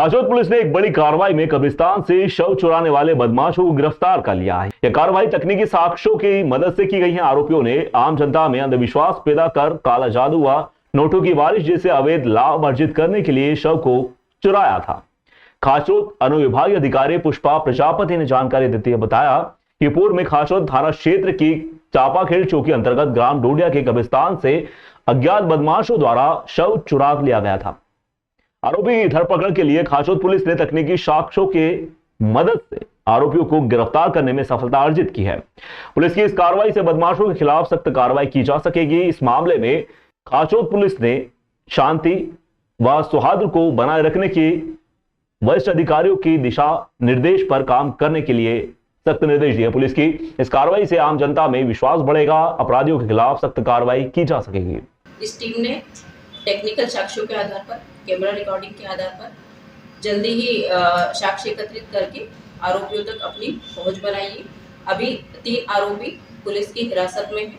खाचोद police ने एक बड़ी कार्रवाई में कब्रिस्तान से शव चुराने वाले बदमाशों को गिरफ्तार कर लिया है। यह कार्रवाई तकनीकी साक्ष्यों की मदद से की गई है। आरोपियों ने आम जनता में अंधविश्वास पैदा कर काला जादू व नोटों की बारिश जैसे अवैध लाभ अर्जित करने के लिए शव को चुराया था। खाचोद अनुविभागीय अधिकारी पुष्पा प्रजापति ने जानकारी देते हुए बताया कि पूर्व में खाचोद थाना क्षेत्र की चापाखेड़ चौकी अंतर्गत ग्राम डोडिया के कब्रिस्तान से अज्ञात बदमाशों द्वारा शव चुरा लिया गया था। आरोपी की धरपकड़ के लिए खाचोद पुलिस ने तकनीकी साक्ष्यों के मदद से आरोपियों को गिरफ्तार करने में सफलता अर्जित की है। पुलिस की इस कार्रवाई से बदमाशों के खिलाफ सख्त कार्रवाई की जा सकेगी। इस मामले में खाचोद पुलिस ने शांति व सौहार्द को बनाए रखने की वरिष्ठ अधिकारियों की दिशा निर्देश पर काम करने के लिए सख्त निर्देश दिए। पुलिस की इस कार्रवाई से आम जनता में विश्वास बढ़ेगा, अपराधियों के खिलाफ सख्त कार्रवाई की जा सकेगी। इस टीम ने टेक्निकल साक्ष्यों के आधार पर, कैमरा रिकॉर्डिंग के आधार पर जल्दी ही साक्ष्य एकत्रित करके आरोपियों तक अपनी पहुंच बनाई है। अभी 3 आरोपी पुलिस की हिरासत में हैं,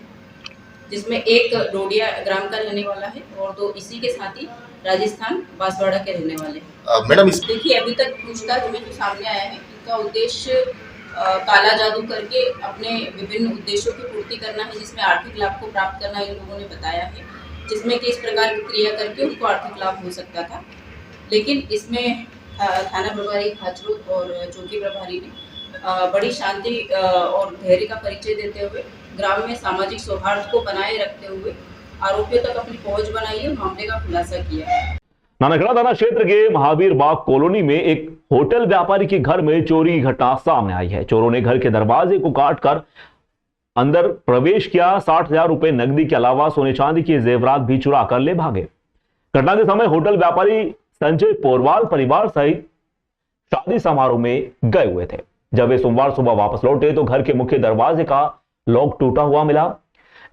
जिसमें एक डोडिया ग्राम का रहने वाला है और 2 इसी के साथ ही राजस्थान बांसवाड़ा के रहने वाले हैं। मैडम देखिए, अभी तक पूछताछ में जो सामने आया है, इनका उद्देश्य काला जादू करके अपने विभिन्न उद्देश्यों की पूर्ति करना है, जिसमें आर्थिक लाभ को प्राप्त करना इन लोगों ने बताया है, जिसमें कि इस प्रकार की क्रिया करके उनको आर्थिक लाभ हो सकता था। लेकिन इसमें थाना प्रभारी खाचोद और चौकी प्रभारी ने बड़ी शांति और धैर्य का परिचय देते हुए ग्राम में सामाजिक सौहार्द को बनाए रखते हुए आरोपियों तक अपनी पहुंच बनाई है और मामले का खुलासा किया है। नानकड़ा थाना क्षेत्र के महावीर बाग कॉलोनी में एक होटल व्यापारी के घर में चोरी की घटना सामने आई है। चोरों ने घर के दरवाजे को काटकर अंदर प्रवेश किया। 60,000 रुपए नकदी के अलावा सोने चांदी के जेवरात भी चुरा कर ले भागे। घटना के समय होटल व्यापारी संजय पोरवाल परिवार सहित शादी समारोह में गए हुए थे। जब वे सोमवार सुबह वापस लौटे तो घर के मुख्य दरवाजे का लॉक टूटा हुआ मिला।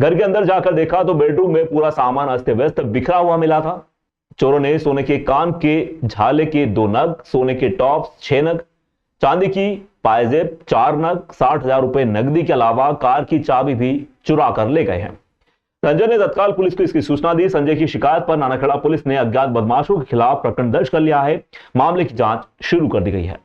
घर के अंदर जाकर देखा तो बेडरूम में पूरा सामान अस्त व्यस्त बिखरा हुआ मिला था। चोरों ने सोने के कान के झाले के 2 नग, सोने के टॉप्स 6 नग, चांदी की पायजेब 4 नग, 60,000 रुपए नकदी के अलावा कार की चाबी भी चुरा कर ले गए हैं। संजय ने तत्काल पुलिस को इसकी सूचना दी। संजय की शिकायत पर नानकड़ा पुलिस ने अज्ञात बदमाशों के खिलाफ प्रकरण दर्ज कर लिया है। मामले की जांच शुरू कर दी गई है।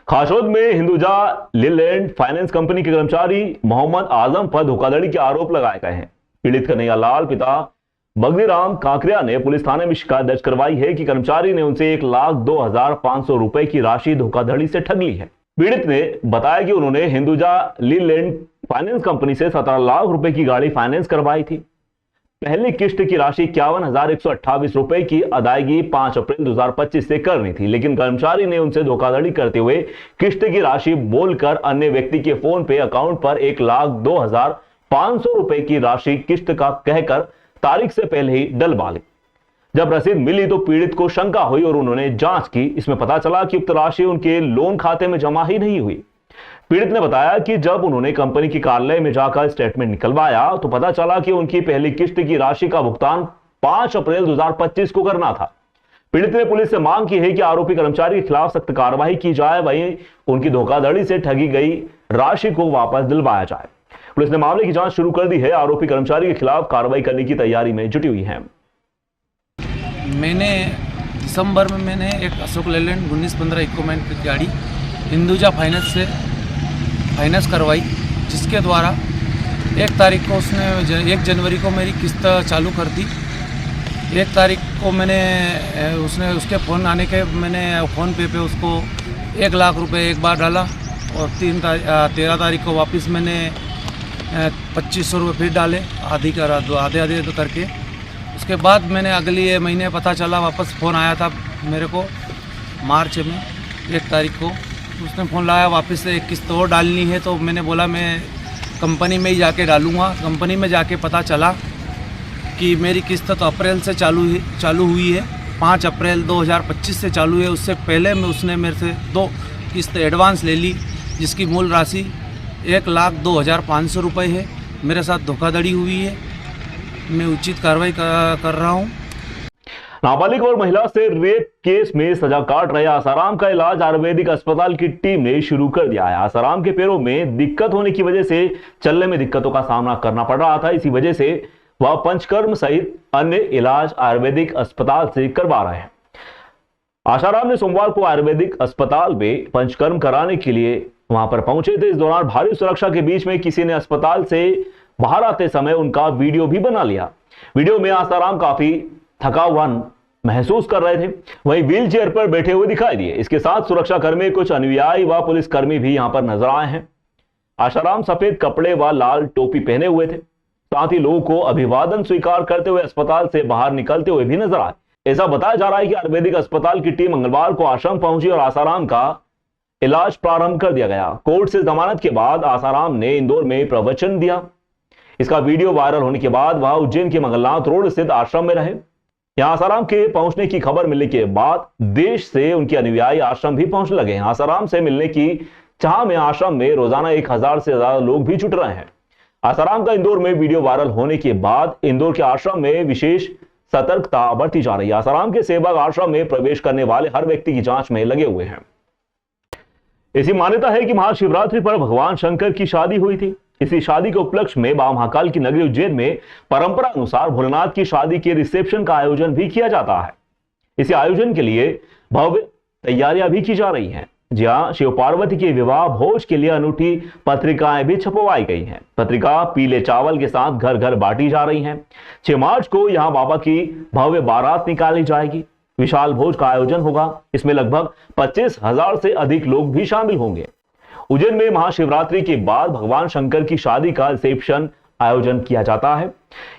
खाचोद में हिंदुजा लीलैंड फाइनेंस कंपनी के कर्मचारी मोहम्मद आजम पर धोखाधड़ी के आरोप लगाए गए हैं। पीड़ित कन्हैया लाल पिता बगदीराम काकरिया ने पुलिस थाने में शिकायत दर्ज करवाई है कि कर्मचारी ने उनसे 1,02,500 रुपए की राशि धोखाधड़ी से ठग ली है। पीड़ित ने बताया कि उन्होंने हिंदुजा लीलैंड फाइनेंस कंपनी से 17 लाख रुपए की गाड़ी फाइनेंस करवाई थी। पहली किस्त की राशि 51,128 रुपए की अदायगी 5 अप्रैल 2025 से करनी थी, लेकिन कर्मचारी ने उनसे धोखाधड़ी करते हुए किस्त की राशि बोलकर अन्य व्यक्ति के फोन पे अकाउंट पर 1,02,500 रुपए की राशि किस्त का कहकर तारीख से पहले ही डलवा ली। जब रसीद मिली तो पीड़ित को शंका हुई और उन्होंने जांच की। इसमें पता चला कि उक्त राशि उनके लोन खाते में जमा ही नहीं हुई। पीड़ित ने बताया कि जब उन्होंने कंपनी के कार्यालय में जाकर स्टेटमेंट निकलवाया तो पता चला कि उनकी पहली किस्त की राशि का भुगतान 5 अप्रैल 2025 को करना था। पीड़ित ने पुलिस से मांग की है कि आरोपी कर्मचारी के खिलाफ सख्त कार्रवाई की जाए, वहीं उनकी धोखाधड़ी से ठगी गई राशि को वापस दिलवाया जाए। पुलिस ने मामले की जांच शुरू कर दी है। आरोपी कर्मचारी के खिलाफ कार्रवाई करने की तैयारी में जुटी हुई है। मैंने दिसंबर में एक अशोक लेलैंड 1915 इक्विपमेंट की गाड़ी हिंदुजा फाइनेंस से फाइनेंस करवाई, जिसके द्वारा 1 तारीख को उसने 1 जनवरी को मेरी किस्त चालू कर दी। 1 तारीख को उसके फ़ोन आने के मैंने फ़ोन पे उसको 1 लाख रुपए एक बार डाला और 13 तारीख को वापस मैंने 2,500 रुपये फिर डाले, आधे करके। उसके बाद मैंने अगली महीने पता चला, वापस फ़ोन आया था मेरे को मार्च में 1 तारीख को। उसने फ़ोन लाया वापस से 1 किस्त और डालनी है, तो मैंने बोला मैं कंपनी में ही जाके डालूँगा। कंपनी में जाके पता चला कि मेरी किस्त तो अप्रैल से चालू हुई है, 5 अप्रैल 2025 से चालू है। उससे पहले उसने मेरे से 2 किस्त एडवांस ले ली, जिसकी मूल राशि 1,02,500 रुपये है। मेरे साथ धोखाधड़ी हुई है, मैं उचित कार्रवाई कर रहा हूँ। नाबालिग और महिला से रेप केस में सजा काट रहे आसाराम का इलाज आयुर्वेदिक अस्पताल की टीम ने शुरू कर दिया है। आसाराम के पैरों में दिक्कत होने की वजह से चलने में दिक्कतों का सामना करना पड़ रहा था। इसी वजह से वह पंचकर्म सहित अन्य इलाज आयुर्वेदिक अस्पताल से करवा रहे हैं। आसाराम ने सोमवार को आयुर्वेदिक अस्पताल में पंचकर्म कराने के लिए वहां पर पहुंचे थे। इस दौरान भारी सुरक्षा के बीच में किसी ने अस्पताल से बाहर आते समय उनका वीडियो भी बना लिया। वीडियो में आसाराम काफी थका हुआ महसूस कर रहे थे, वहीं व्हील चेयर पर बैठे हुए दिखाई दिए। इसके साथ सुरक्षा कर्मी, कुछ अनुयायी व पुलिसकर्मी भी यहां पर नजर आए हैं। आसाराम सफेद कपड़े व लाल टोपी पहने हुए थे, साथ ही लोगों को अभिवादन स्वीकार करते हुए अस्पताल से बाहर निकलते हुए भी नजर आए। ऐसा बताया जा रहा है कि आयुर्वेदिक अस्पताल की टीम मंगलवार को आश्रम पहुंची और आसाराम का इलाज प्रारंभ कर दिया गया। कोर्ट से जमानत के बाद आसाराम ने इंदौर में प्रवचन दिया। इसका वीडियो वायरल होने के बाद वह उज्जैन के मंगलनाथ रोड स्थित आश्रम में रहे। यहां आसाराम के पहुंचने की खबर मिलने के बाद देश से उनके अनुयायी आश्रम भी पहुंचने लगे हैं। आसाराम से मिलने की चाह में आश्रम में रोजाना 1000 से ज्यादा लोग भी जुट रहे हैं। आसाराम का इंदौर में वीडियो वायरल होने के बाद इंदौर के आश्रम में विशेष सतर्कता बरती जा रही है। आसाराम के सेवक आश्रम में प्रवेश करने वाले हर व्यक्ति की जांच में लगे हुए हैं। ऐसी मान्यता है कि महाशिवरात्रि पर भगवान शंकर की शादी हुई थी। इसी शादी के उपलक्ष्य में बाबा महाकाल की नगरी उज्जैन में परंपरा अनुसार भोलेनाथ की शादी के रिसेप्शन का आयोजन भी किया जाता है। इसी आयोजन के लिए भव्य तैयारियां भी की जा रही हैं। जहां शिव पार्वती के विवाह भोज के लिए अनूठी पत्रिकाएं भी छपवाई गई हैं। पत्रिका पीले चावल के साथ घर घर बांटी जा रही हैं। 6 मार्च को यहां बाबा की भव्य बारात निकाली जाएगी। विशाल भोज का आयोजन होगा। इसमें लगभग 25,000 से अधिक लोग भी शामिल होंगे। उज्जैन में महाशिवरात्रि के बाद भगवान शंकर की शादी का रिसेप्शन आयोजन किया जाता है।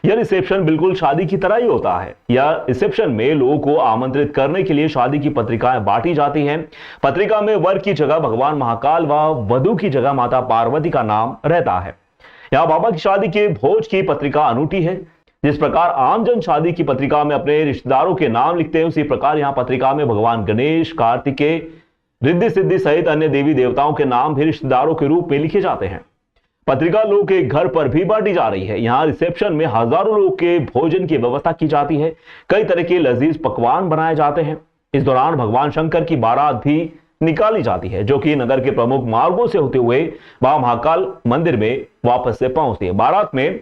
यह रिसेप्शन बिल्कुल शादी की तरह ही होता है। यह रिसेप्शन में लोगों को आमंत्रित करने के लिए शादी की पत्रिकाएं बांटी जाती हैं। पत्रिका में वर की जगह भगवान महाकाल व वधू की जगह माता पार्वती का नाम रहता है। यहाँ बाबा की शादी के भोज की पत्रिका अनूठी है। जिस प्रकार आमजन शादी की पत्रिका में अपने रिश्तेदारों के नाम लिखते हैं, उसी प्रकार यहाँ पत्रिका में भगवान गणेश, कार्तिकेय, रिद्धि सिद्धि सहित अन्य देवी देवताओं के नाम भी रिश्तेदारों के रूप में लिखे जाते हैं। पत्रिका लोगों के घर पर भी बांटी जा रही है। यहाँ रिसेप्शन में हजारों लोगों के भोजन की व्यवस्था की जाती है। कई तरह के लजीज पकवान बनाए जाते हैं। इस दौरान भगवान शंकर की बारात भी निकाली जाती है, जो कि नगर के प्रमुख मार्गों से होते हुए बाबा महाकाल मंदिर में वापस से पहुंचती है। बारात में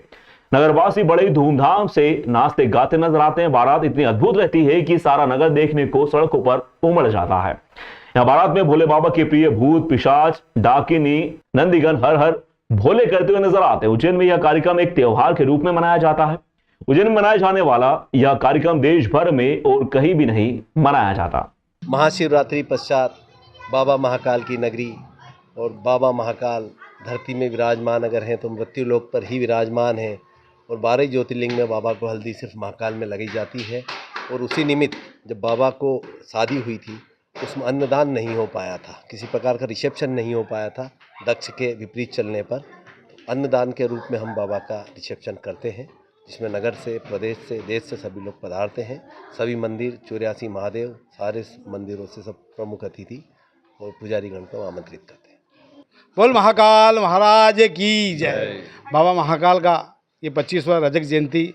नगरवासी बड़े धूमधाम से नाचते गाते नजर आते हैं। बारात इतनी अद्भुत रहती है कि सारा नगर देखने को सड़कों पर उमड़ जाता है। यहाँ बारात में भोले बाबा के प्रिय भूत, पिशाच, डाकिनी, नंदीगण हर हर भोले करते हुए नजर आते हैं। उज्जैन में यह कार्यक्रम एक त्योहार के रूप में मनाया जाता है। उज्जैन में मनाया जाने वाला यह कार्यक्रम देश भर में और कहीं भी नहीं मनाया जाता। महाशिवरात्रि पश्चात बाबा महाकाल की नगरी और बाबा महाकाल धरती में विराजमान अगर हैं तो मृत्यु लोक पर ही विराजमान हैं। और 12 ज्योतिर्लिंग में बाबा को हल्दी सिर्फ महाकाल में लगाई जाती है। और उसी निमित्त जब बाबा को शादी हुई थी उसमें अन्नदान नहीं हो पाया था, किसी प्रकार का रिसेप्शन नहीं हो पाया था दक्ष के विपरीत चलने पर। तो अन्नदान के रूप में हम बाबा का रिसेप्शन करते हैं, जिसमें नगर से, प्रदेश से, देश से सभी लोग पधारते हैं। सभी मंदिर, 84 महादेव, सारे मंदिरों से सब प्रमुख अतिथि और पुजारीगण को आमंत्रित करते हैं। बोल महाकाल महाराज की जय। बाबा महाकाल का ये 25वां रजत जयंती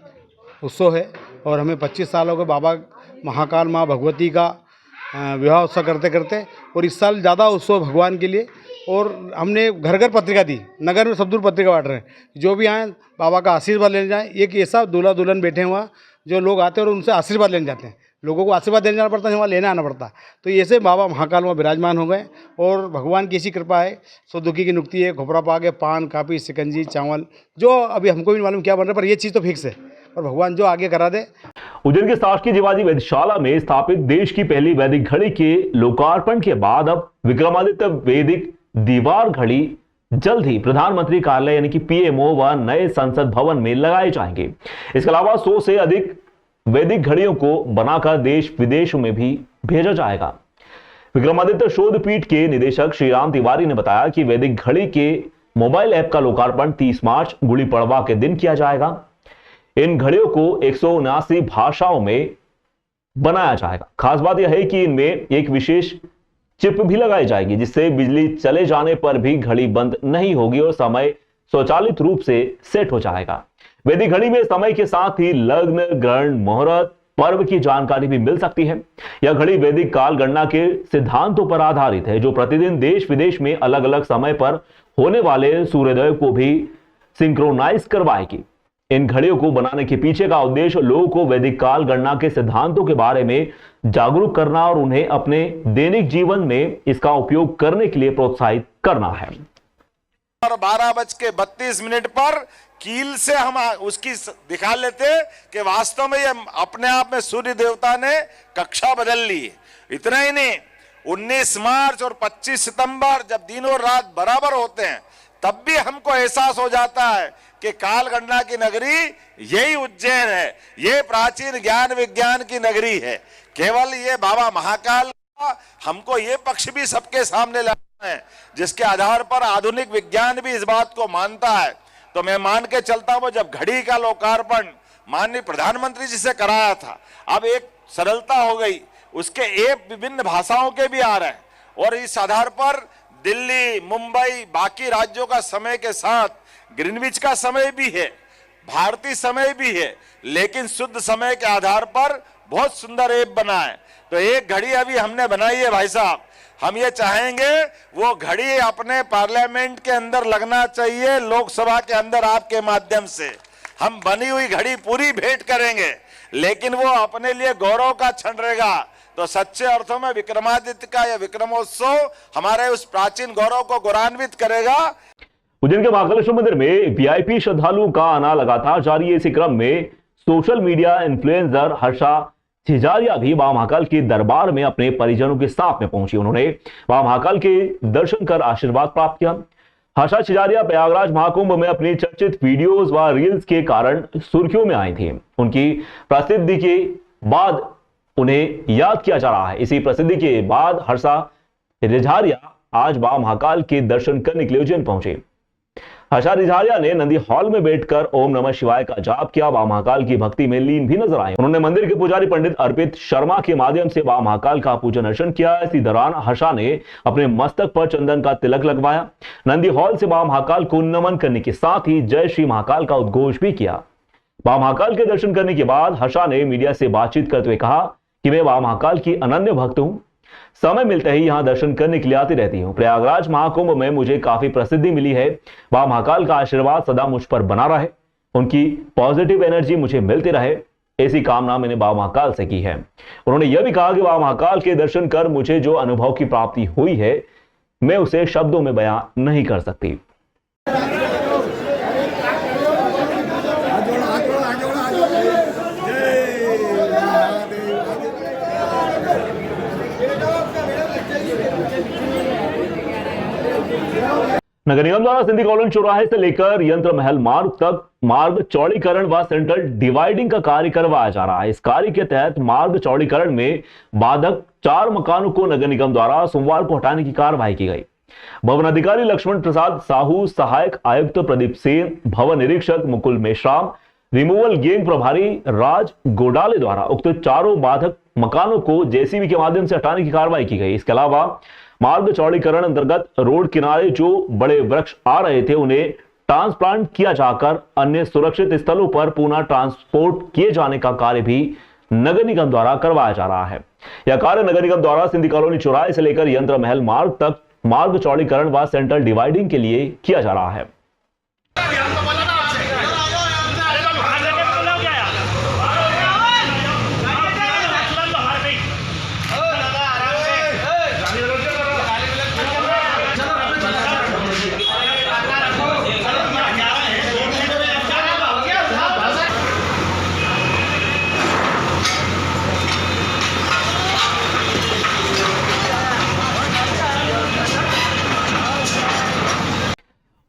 उत्सव है और हमें 25 साल हो गए बाबा महाकाल माँ भगवती का विवाह उत्सव करते करते। और इस साल ज़्यादा उत्सव भगवान के लिए। और हमने घर घर पत्रिका दी, नगर में सब दूर पत्रिका बांट रहे हैं। जो भी आए बाबा का आशीर्वाद लेने जाएँ। एक ऐसा दूल्हा दुल्हन बैठे हुआ जो लोग आते हैं और उनसे आशीर्वाद लेने जाते हैं। लोगों को आशीर्वाद देने जाना पड़ता है, वहाँ लेने आना पड़ता है। तो ऐसे बाबा महाकाल में विराजमान हो गए और भगवान की ऐसी कृपा है। सो दुखी की नुक्ति है, घोपड़ा पाक है, पान, कापी, शिकंजी, चावल, जो अभी हमको भी मालूम क्या बन रहा है, पर ये चीज़ तो फिक्स है और भगवान जो आगे करा दे। उज्जैन के शासकीय जीवाजी वैद्यशाला में स्थापित देश की पहली वैदिक घड़ी के लोकार्पण के बाद अब विक्रमादित्य वैदिक दीवार घड़ी जल्द ही प्रधानमंत्री कार्यालय यानी कि पीएमओ व नए संसद भवन में लगाए जाएंगे। इसके अलावा 100 से अधिक वैदिक घड़ियों को बनाकर देश विदेशों में भी भेजा जाएगा। विक्रमादित्य शोध पीठ के निदेशक श्रीराम तिवारी ने बताया कि वैदिक घड़ी के मोबाइल ऐप का लोकार्पण 30 मार्च गुड़ी पड़वा के दिन किया जाएगा। इन घड़ियों को 179 भाषाओं में बनाया जाएगा। खास बात यह है कि इनमें एक विशेष चिप भी लगाई जाएगी, जिससे बिजली चले जाने पर भी घड़ी बंद नहीं होगी और समय स्वचालित रूप से सेट हो जाएगा। वैदिक घड़ी में समय के साथ ही लग्न, ग्रहण, मुहूर्त, पर्व की जानकारी भी मिल सकती है। यह घड़ी वैदिक काल गणना के सिद्धांतों पर आधारित है, जो प्रतिदिन देश विदेश में अलग अलग समय पर होने वाले सूर्योदय को भी सिंक्रोनाइज करवाएगी। इन घड़ियों को बनाने के पीछे का उद्देश्य लोगों को वैदिक काल गणना के सिद्धांतों के बारे में जागरूक करना और उन्हें अपने दैनिक जीवन में इसका उपयोग करने के लिए प्रोत्साहित करना है। और 12:32 पर कील से हम उसकी दिखा लेते कि वास्तव में ये अपने आप में सूर्य देवता ने कक्षा बदल ली है। इतना ही नहीं, 19 मार्च और 25 सितंबर जब दिन और रात बराबर होते हैं, तब भी हमको एहसास हो जाता है कि काल गणना की नगरी यही उज्जैन है, ये प्राचीन ज्ञान विज्ञान की नगरी है। केवल ये बाबा महाकाल का हमको ये पक्ष भी सबके सामने लाना है, जिसके आधार पर आधुनिक विज्ञान भी इस बात को मानता है। तो मैं मान के चलता हूं, जब घड़ी का लोकार्पण माननीय प्रधानमंत्री जी से कराया था, अब एक सरलता हो गई, उसके ऐप विभिन्न भाषाओं के भी आ रहे हैं और इस आधार पर दिल्ली, मुंबई, बाकी राज्यों का समय के साथ ग्रीनविच का समय भी है, भारतीय समय भी है, लेकिन शुद्ध समय के आधार पर बहुत सुंदर ऐप बना है। तो एक घड़ी अभी हमने बनाई है भाई साहब, हम ये चाहेंगे वो घड़ी अपने पार्लियामेंट के अंदर लगना चाहिए, लोकसभा के अंदर आपके माध्यम से हम बनी हुई घड़ी पूरी भेंट करेंगे, लेकिन वो अपने लिए गौरव का क्षण रहेगा। तो सच्चे अर्थों में विक्रमादित्य का यह विक्रमोत्सव हमारे उस प्राचीन गौरव को गौरवान्वित करेगा। उज्जैन के महाकालेश्वर मंदिर में वीआईपी श्रद्धालुओं का आना लगातार जारी है। इसी क्रम में सोशल मीडिया इन्फ्लुएंसर हर्षा छिजारिया भी बाबा महाकाल के दरबार में अपने परिजनों के साथ में पहुंची। उन्होंने बाबा महाकाल के दर्शन कर आशीर्वाद प्राप्त किया। हर्षा छिजारिया प्रयागराज महाकुंभ में अपनी चर्चित वीडियोस व रील्स के कारण सुर्खियों में आई थी। उनकी प्रसिद्धि के बाद उन्हें याद किया जा रहा है। इसी प्रसिद्धि के बाद हर्षा रिझारिया आज बाबा महाकाल के दर्शन करने के लिए उज्जैन पहुंचे। हर्षा रिझारिया ने नंदी हॉल में बैठकर ओम नमः शिवाय का जाप किया। बाबा महाकाल की भक्ति में लीन भी नजर आए। उन्होंने मंदिर के पुजारी पंडित अर्पित शर्मा के माध्यम से बाबा महाकाल का पूजन अर्चन किया। इसी दौरान हर्षा ने अपने मस्तक पर चंदन का तिलक लगवाया। नंदी हॉल से बाबा महाकाल को नमन करने के साथ ही जय श्री महाकाल का उद्घोष भी किया। बाबा महाकाल के दर्शन करने के बाद हर्षा ने मीडिया से बातचीत करते हुए कहा कि मैं बाबा महाकाल की अनन्य भक्त हूं, समय मिलते ही यहां दर्शन करने के लिए आती रहती हूं। प्रयागराज महाकुंभ में मुझे काफी प्रसिद्धि मिली है। बाबा महाकाल का आशीर्वाद सदा मुझ पर बना रहे, उनकी पॉजिटिव एनर्जी मुझे मिलती रहे, ऐसी कामना मैंने बाबा महाकाल से की है। उन्होंने यह भी कहा कि बाबा महाकाल के दर्शन कर मुझे जो अनुभव की प्राप्ति हुई है, मैं उसे शब्दों में बयां नहीं कर सकती। नगर निगम द्वारा सिंधी कॉलोनी चौराहे से लेकर यंत्र महल मार्ग तक मार्ग चौड़ीकरण व सेंट्रल डिवाइडिंग का कार्य करवाया जा रहा है। इस कार्य के तहत मार्ग चौड़ीकरण में बाधक 4 मकानों को नगर निगम द्वारा सोमवार को हटाने की कार्रवाई की गई। भवन अधिकारी लक्ष्मण प्रसाद साहू, सहायक आयुक्त प्रदीप सेन, भवन निरीक्षक मुकुल मेश्राम, रिमूवल गैंग प्रभारी राज गोडाले द्वारा उक्त 4 बाधक मकानों को जेसीबी के माध्यम से हटाने की कार्रवाई की गई। इसके अलावा मार्ग चौड़ीकरण अंतर्गत रोड किनारे जो बड़े वृक्ष आ रहे थे, उन्हें ट्रांसप्लांट किया जाकर अन्य सुरक्षित स्थलों पर पुनः ट्रांसपोर्ट किए जाने का कार्य भी नगर निगम द्वारा करवाया जा रहा है। यह कार्य नगर निगम द्वारा सिंधी कॉलोनी चौराहे से लेकर यंत्र महल मार्ग तक मार्ग चौड़ीकरण व सेंट्रल डिवाइडिंग के लिए किया जा रहा है।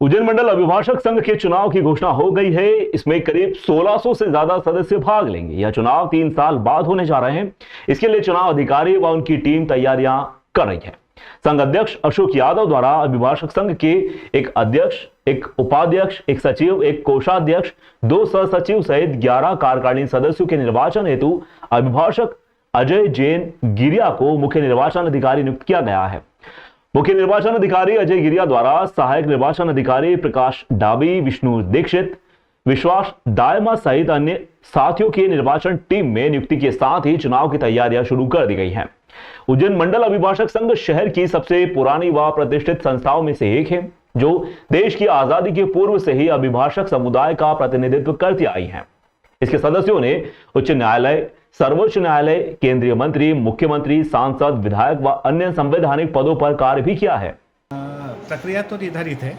उज्जैन मंडल अभिभाषक संघ के चुनाव की घोषणा हो गई है। इसमें करीब 1600 से ज्यादा सदस्य भाग लेंगे। यह चुनाव 3 साल बाद होने जा रहे हैं। इसके लिए चुनाव अधिकारी व उनकी टीम तैयारियां कर रही है। संघ अध्यक्ष अशोक यादव द्वारा अभिभाषक संघ के एक अध्यक्ष, एक उपाध्यक्ष, एक सचिव, एक कोषाध्यक्ष, 2 सह सचिव सहित 11 कार्यकारिणी सदस्यों के निर्वाचन हेतु अभिभाषक अजय जैन गिरिया को मुख्य निर्वाचन अधिकारी नियुक्त किया गया है। मुख्य निर्वाचन अधिकारी अजय गिरिया द्वारा सहायक निर्वाचन अधिकारी प्रकाश डाबी, विष्णु दीक्षित, विश्वास दायमा सहित अन्य साथियों की निर्वाचन टीम में नियुक्ति के साथ ही चुनाव की तैयारियां शुरू कर दी गई हैं। उज्जैन मंडल अभिभाषक संघ शहर की सबसे पुरानी व प्रतिष्ठित संस्थाओं में से एक है, जो देश की आजादी के पूर्व से ही अभिभाषक समुदाय का प्रतिनिधित्व करती आई है। इसके सदस्यों ने उच्च न्यायालय, सर्वोच्च न्यायालय, केंद्रीय मंत्री, मुख्यमंत्री, सांसद, विधायक व अन्य संवैधानिक पदों पर कार्य भी किया है। प्रक्रिया तो निर्धारित है।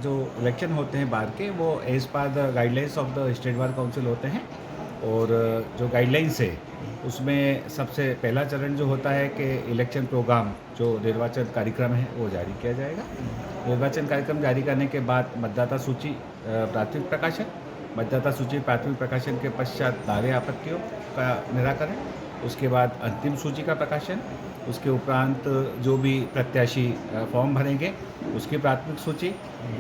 जो इलेक्शन होते हैं बार के, वो as per the guidelines of the state bar council होते हैं, और जो गाइडलाइंस है उसमें सबसे पहला चरण जो होता है कि इलेक्शन प्रोग्राम, जो निर्वाचन कार्यक्रम है, वो जारी किया जाएगा। निर्वाचन कार्यक्रम जारी करने के बाद मतदाता सूची प्राथमिक प्रकाशन, मतदाता सूची प्राथमिक प्रकाशन के पश्चात दावे आपत्तियों का निराकरण, उसके बाद अंतिम सूची का प्रकाशन, उसके उपरांत जो भी प्रत्याशी फॉर्म भरेंगे उसकी प्राथमिक सूची,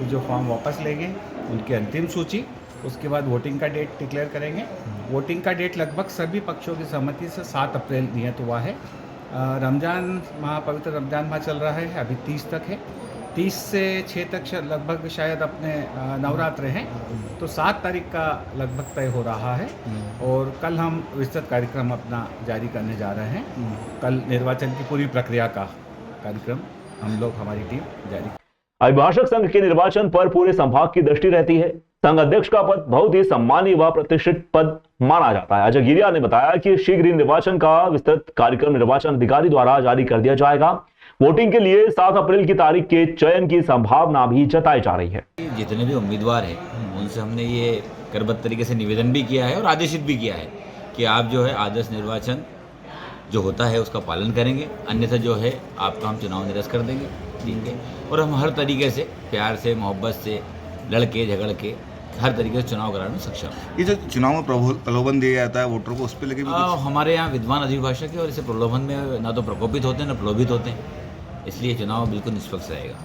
जो फॉर्म वापस लेंगे उनकी अंतिम सूची, उसके बाद वोटिंग का डेट डिक्लेयर करेंगे। वोटिंग का डेट लगभग सभी पक्षों की सहमति से 7 अप्रैल नियत हुआ है। रमज़ान माह, पवित्र रमज़ान माह चल रहा है, अभी 30 तक है। 30 से 6 तक लगभग शायद अपने नवरात्र हैं, तो 7 तारीख का लगभग तय हो रहा है, और कल हम विस्तृत कार्यक्रम अपना जारी करने जा रहे हैं। कल निर्वाचन की पूरी प्रक्रिया का कार्यक्रम हम लोग, हमारी टीम जारी। अभिभाषक संघ के निर्वाचन पर पूरे संभाग की दृष्टि रहती है। संघ अध्यक्ष का पद बहुत ही सम्मानीय व प्रतिष्ठित पद माना जाता है। अजय गिरिया ने बताया कि शीघ्र ही निर्वाचन का विस्तृत कार्यक्रम निर्वाचन अधिकारी द्वारा जारी कर दिया जाएगा। वोटिंग के लिए 7 अप्रैल की तारीख के चयन की संभावना भी जताई जा रही है। जितने भी उम्मीदवार हैं उनसे हमने ये करबद्ध तरीके से निवेदन भी किया है और आदेशित भी किया है कि आप जो है आदर्श निर्वाचन जो होता है उसका पालन करेंगे, अन्यथा जो है आपका हम चुनाव निरस्त कर देंगे। और हम हर तरीके से प्यार से, मोहब्बत से, लड़के झगड़ के हर तरीके से चुनाव कराने में सक्षम है। ये जो चुनाव में प्रलोभन दिया जाता है वोटरों को, उस पर लेके भी हमारे यहाँ विद्वान अभिभाषक है और इसे प्रलोभन में ना तो प्रकोपित होते हैं ना प्रलोभित होते हैं, इसलिए चुनाव बिल्कुल निष्पक्ष रहेगा।